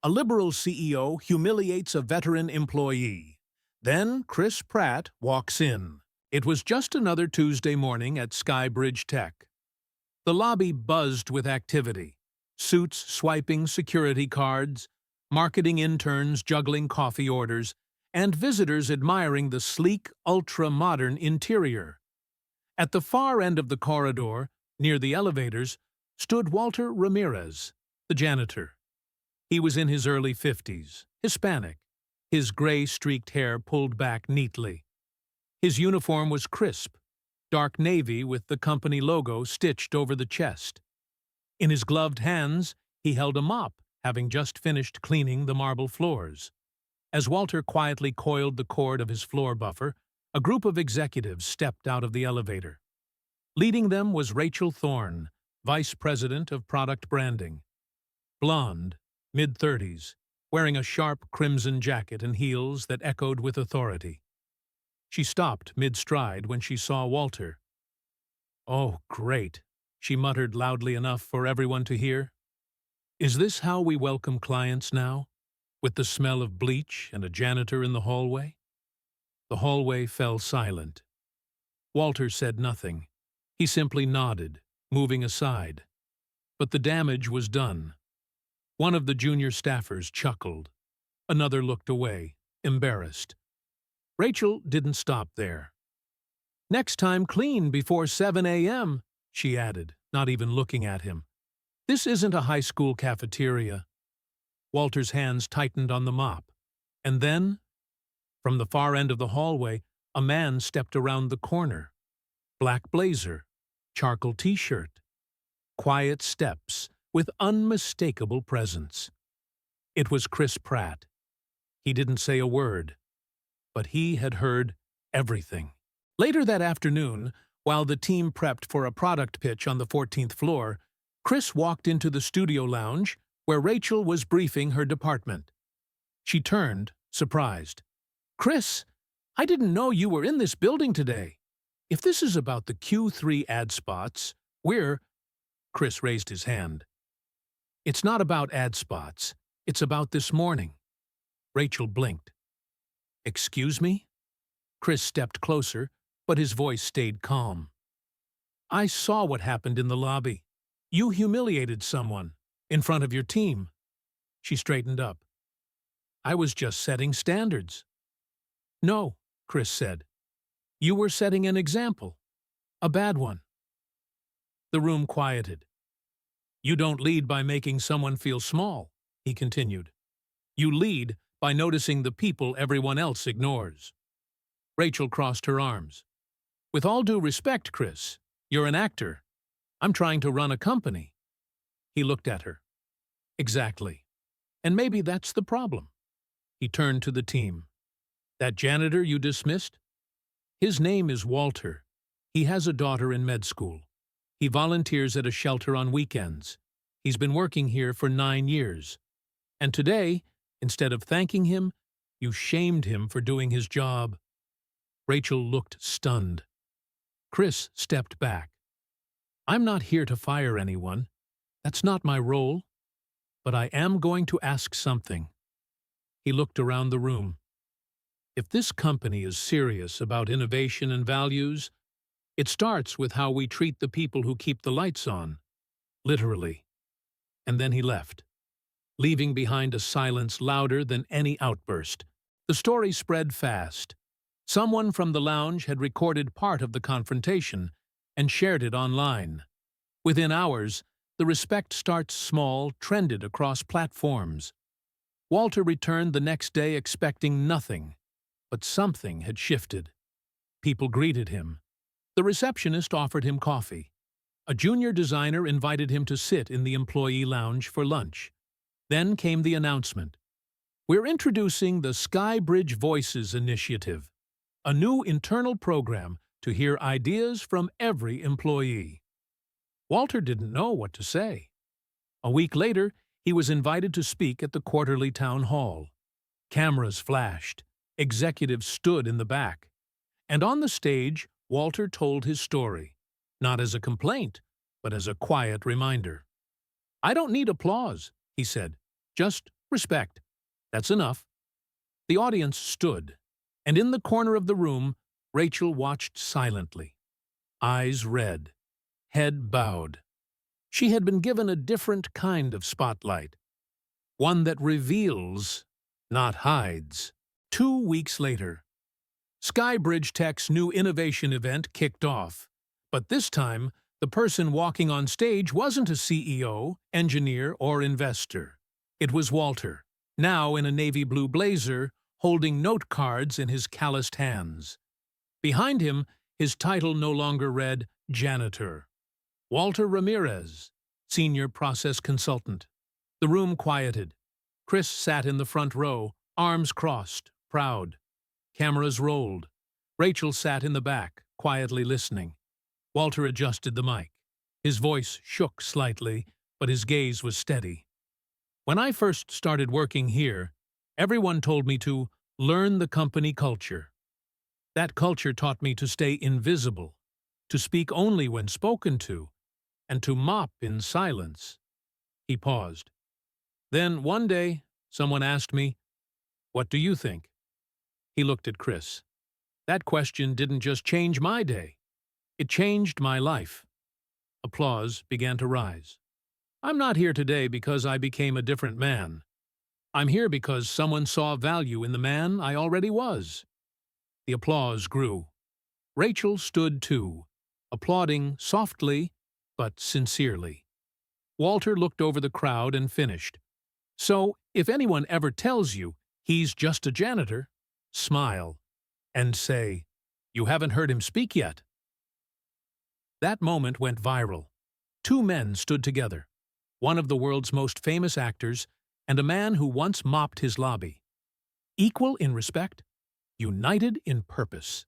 A liberal CEO humiliates a veteran employee. Then Chris Pratt walks in. It was just another Tuesday morning at Skybridge Tech. The lobby buzzed with activity. Suits swiping security cards, marketing interns juggling coffee orders, and visitors admiring the sleek, ultra-modern interior. At the far end of the corridor, near the elevators, stood Walter Ramirez, the janitor. He was in his early 50s, Hispanic, his gray-streaked hair pulled back neatly. His uniform was crisp, dark navy with the company logo stitched over the chest. In his gloved hands, he held a mop, having just finished cleaning the marble floors. As Walter quietly coiled the cord of his floor buffer, a group of executives stepped out of the elevator. Leading them was Rachel Thorne, Vice President of Product Branding. Blonde, mid-30s, wearing a sharp crimson jacket and heels that echoed with authority. She stopped mid-stride when she saw Walter. "Oh, great," she muttered loudly enough for everyone to hear. "Is this how we welcome clients now? With the smell of bleach and a janitor in the hallway?" The hallway fell silent. Walter said nothing. He simply nodded, moving aside. But the damage was done. One of the junior staffers chuckled. Another looked away, embarrassed. Rachel didn't stop there. "Next time clean before 7 a.m., she added, not even looking at him. "This isn't a high school cafeteria." Walter's hands tightened on the mop. And then, from the far end of the hallway, a man stepped around the corner. Black blazer, charcoal t-shirt. Quiet steps with unmistakable presence. It was Chris Pratt. He didn't say a word, but he had heard everything. Later that afternoon, while the team prepped for a product pitch on the 14th floor, Chris walked into the studio lounge where Rachel was briefing her department. She turned, surprised. "Chris, I didn't know you were in this building today. If this is about the Q3 ad spots, Chris raised his hand. "It's not about ad spots. It's about this morning." Rachel blinked. "Excuse me?" Chris stepped closer, but his voice stayed calm. "I saw what happened in the lobby. You humiliated someone, in front of your team." She straightened up. "I was just setting standards." "No," Chris said. "You were setting an example. A bad one." The room quieted. "You don't lead by making someone feel small," he continued. "You lead by noticing the people everyone else ignores." Rachel crossed her arms. "With all due respect, Chris, you're an actor. I'm trying to run a company." He looked at her. "Exactly. And maybe that's the problem." He turned to the team. "That janitor you dismissed? His name is Walter. He has a daughter in med school. He volunteers at a shelter on weekends. He's been working here for 9 years. And today, instead of thanking him, you shamed him for doing his job." Rachel looked stunned. Chris stepped back. "I'm not here to fire anyone. That's not my role. But I am going to ask something." He looked around the room. "If this company is serious about innovation and values, it starts with how we treat the people who keep the lights on. Literally." And then he left, leaving behind a silence louder than any outburst. The story spread fast. Someone from the lounge had recorded part of the confrontation and shared it online. Within hours, the Respect Starts Small trended across platforms. Walter returned the next day expecting nothing, but something had shifted. People greeted him. The receptionist offered him coffee. A junior designer invited him to sit in the employee lounge for lunch. Then came the announcement. "We're introducing the Skybridge Voices Initiative, a new internal program to hear ideas from every employee." Walter didn't know what to say. A week later, he was invited to speak at the quarterly town hall. Cameras flashed. Executives stood in the back. And on the stage, Walter told his story, not as a complaint, but as a quiet reminder. "I don't need applause," he said, "just Respect. That's enough. The audience stood, and in the corner of the room, Rachel watched silently, eyes red, head bowed. She had been given a different kind of spotlight, one that reveals, not hides. 2 weeks later, Skybridge Tech's new innovation event kicked off, but this time, the person walking on stage wasn't a CEO, engineer, or investor. It was Walter, now in a navy blue blazer, holding note cards in his calloused hands. Behind him, his title no longer read Janitor. Walter Ramirez, Senior Process Consultant. The room quieted. Chris sat in the front row, arms crossed, proud. Cameras rolled. Rachel sat in the back, quietly listening. Walter adjusted the mic. His voice shook slightly, but his gaze was steady. When I first started working here, everyone told me to learn the company culture. That culture taught me to stay invisible, to speak only when spoken to, and to mop in silence. He paused. Then, one day, someone asked me, "What do you think?" He looked at Chris. That question didn't just change my day. It changed my life. Applause began to rise. I'm not here today because I became a different man. I'm here because someone saw value in the man I already was. The applause grew. Rachel stood too, applauding softly but sincerely. Walter looked over the crowd and finished. So, if anyone ever tells you he's just a janitor, smile and say, "You haven't heard him speak yet." That moment went viral. 2 men stood together, one of the world's most famous actors and a man who once mopped his lobby. Equal in respect, united in purpose.